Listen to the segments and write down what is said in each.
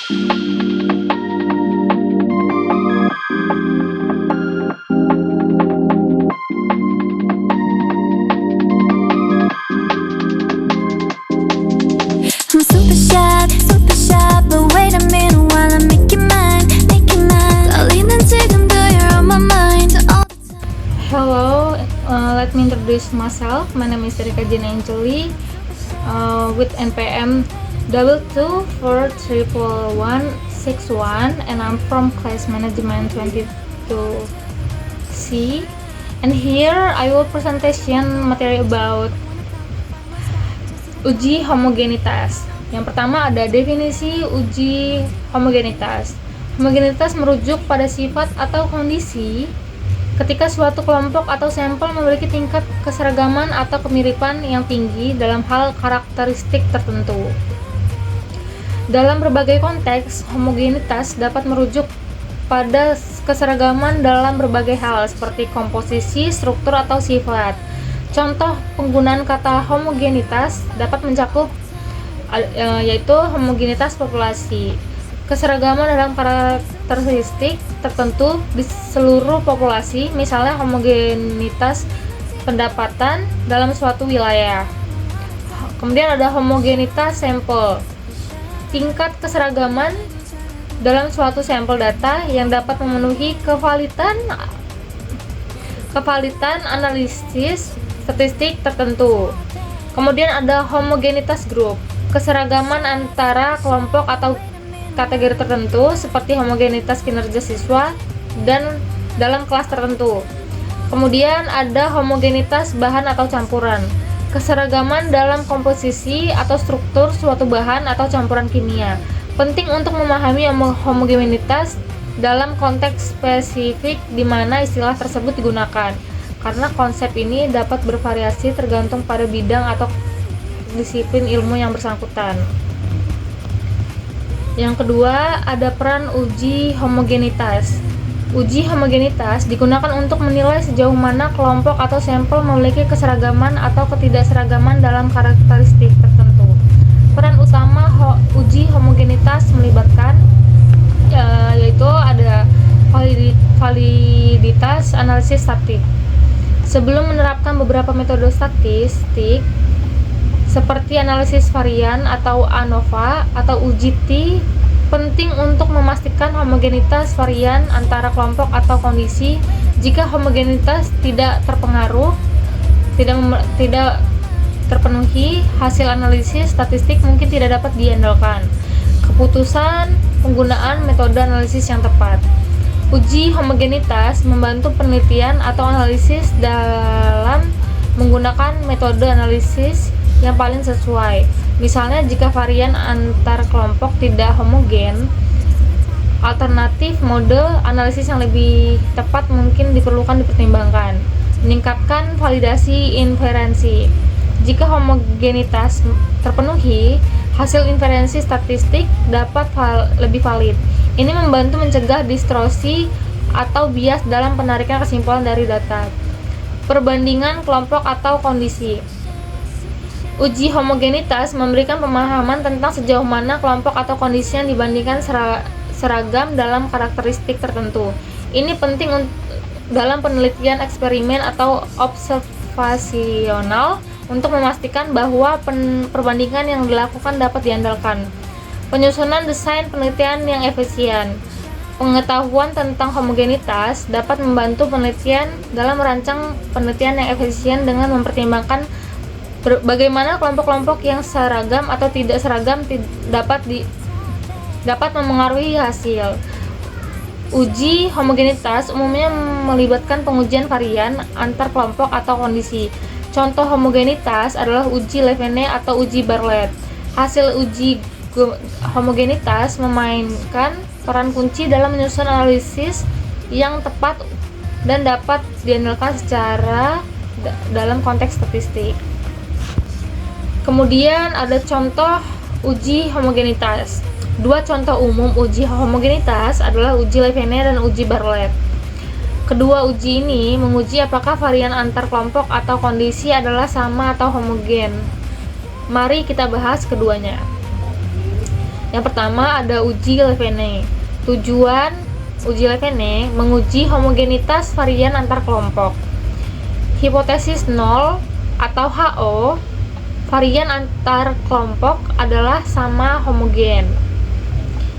I'm super shy, but wait a minute while I make you mine. 떨리는 지금도 you're on my mind all the time. Hello, let me introduce myself. My name is Rika Jane Angeli, with NPM 2241161, and I'm from class management 22C. And here I will presentation material about uji homogenitas. Yang pertama ada definisi uji homogenitas. Homogenitas merujuk pada sifat atau kondisi ketika suatu kelompok atau sampel memiliki tingkat keseragaman atau kemiripan yang tinggi dalam hal karakteristik tertentu. Dalam berbagai konteks, homogenitas dapat merujuk pada keseragaman dalam berbagai hal seperti komposisi, struktur, atau sifat. Contoh penggunaan kata homogenitas dapat mencakup yaitu homogenitas populasi, keseragaman dalam karakteristik tertentu di seluruh populasi, misalnya homogenitas pendapatan dalam suatu wilayah. Kemudian ada homogenitas sampel, tingkat keseragaman dalam suatu sampel data yang dapat memenuhi kevalitan analisis statistik tertentu. Kemudian ada homogenitas grup, keseragaman antara kelompok atau kategori tertentu seperti homogenitas kinerja siswa dan dalam kelas tertentu. Kemudian ada homogenitas bahan atau campuran, keseragaman dalam komposisi atau struktur suatu bahan atau campuran kimia. Penting untuk memahami homogenitas dalam konteks spesifik di mana istilah tersebut digunakan, karena konsep ini dapat bervariasi tergantung pada bidang atau disiplin ilmu yang bersangkutan. Yang kedua, ada peran uji homogenitas. Uji homogenitas digunakan untuk menilai sejauh mana kelompok atau sampel memiliki keseragaman atau ketidakseragaman dalam karakteristik tertentu. Peran utama uji homogenitas melibatkan yaitu ada validitas analisis statistik. Sebelum menerapkan beberapa metode statistik seperti analisis varian atau ANOVA atau uji T, penting untuk memastikan homogenitas varian antara kelompok atau kondisi. Jika homogenitas tidak terpenuhi, hasil analisis statistik mungkin tidak dapat diandalkan. Keputusan penggunaan metode analisis yang tepat. Uji homogenitas membantu penelitian atau analisis dalam menggunakan metode analisis yang paling sesuai. Misalnya jika varian antar kelompok tidak homogen, alternatif mode analisis yang lebih tepat mungkin dipertimbangkan. Meningkatkan validasi inferensi. Jika homogenitas terpenuhi, hasil inferensi statistik dapat lebih valid. Ini membantu mencegah distorsi atau bias dalam penarikan kesimpulan dari data. Perbandingan kelompok atau kondisi. Uji homogenitas memberikan pemahaman tentang sejauh mana kelompok atau kondisi yang dibandingkan seragam dalam karakteristik tertentu. Ini penting dalam penelitian eksperimen atau observasional untuk memastikan bahwa perbandingan yang dilakukan dapat diandalkan. Penyusunan desain penelitian yang efisien. Pengetahuan tentang homogenitas dapat membantu penelitian dalam merancang penelitian yang efisien dengan mempertimbangkan bagaimana kelompok-kelompok yang seragam atau tidak seragam dapat memengaruhi hasil. Uji homogenitas umumnya melibatkan pengujian varian antar kelompok atau kondisi. Contoh homogenitas adalah uji Levene atau uji Bartlett. Hasil uji homogenitas memainkan peran kunci dalam menyusun analisis yang tepat dan dapat diandalkan secara dalam konteks statistik. Kemudian ada contoh uji homogenitas. Dua contoh umum uji homogenitas adalah uji Levene dan uji Bartlett. Kedua uji ini menguji apakah varian antar kelompok atau kondisi adalah sama atau homogen. Mari kita bahas keduanya. Yang pertama ada uji Levene. Tujuan uji Levene menguji homogenitas varian antar kelompok. Hipotesis nol atau HO, varian antar kelompok adalah sama homogen.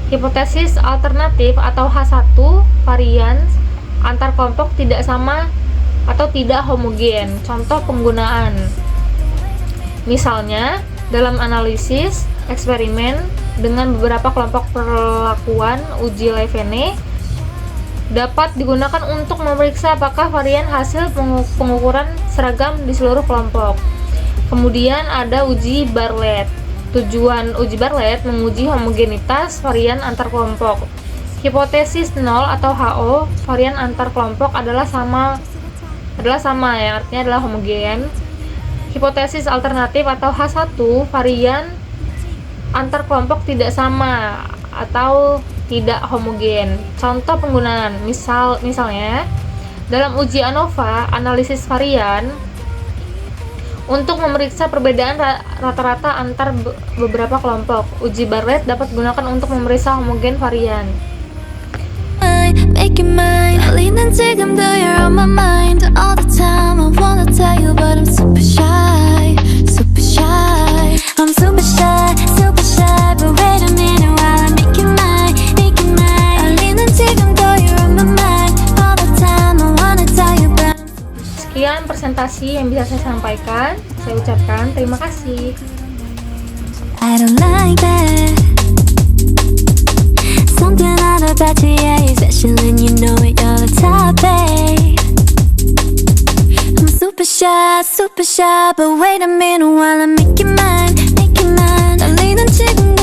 Hipotesis alternatif atau H1, varian antar kelompok tidak sama atau tidak homogen. Contoh penggunaan. Misalnya, dalam analisis eksperimen dengan beberapa kelompok perlakuan uji Levene dapat digunakan untuk memeriksa apakah varian hasil pengukuran seragam di seluruh kelompok. Kemudian ada uji Bartlett. Tujuan uji Bartlett menguji homogenitas varian antar kelompok. Hipotesis nol atau HO, varian antar kelompok adalah sama yang artinya adalah homogen. Hipotesis alternatif atau H1, varian antar kelompok tidak sama atau tidak homogen. Contoh penggunaan, misalnya dalam uji ANOVA, analisis varian untuk memeriksa perbedaan rata-rata antar beberapa kelompok. Uji Bartlett dapat digunakan untuk memeriksa homogen varian. Make it mine. 달리는 지금도 you're on my mind all the time. I wanna tell you, but I'm super shy, super shy. I'm super shy, super shy. But wait a minute while I make it mine, make it mine. 달리는 지금도 you're on my mind all the time. I wanna tell you, but Sekian presentasi yang bisa saya sampaikan. Saya ucapkan terima kasih. I don't like that. Something out about you, yeah, you're special and you know it, you're the top, babe. I'm super shy, but wait a minute while I make it mine, make it mine. 달리는 지금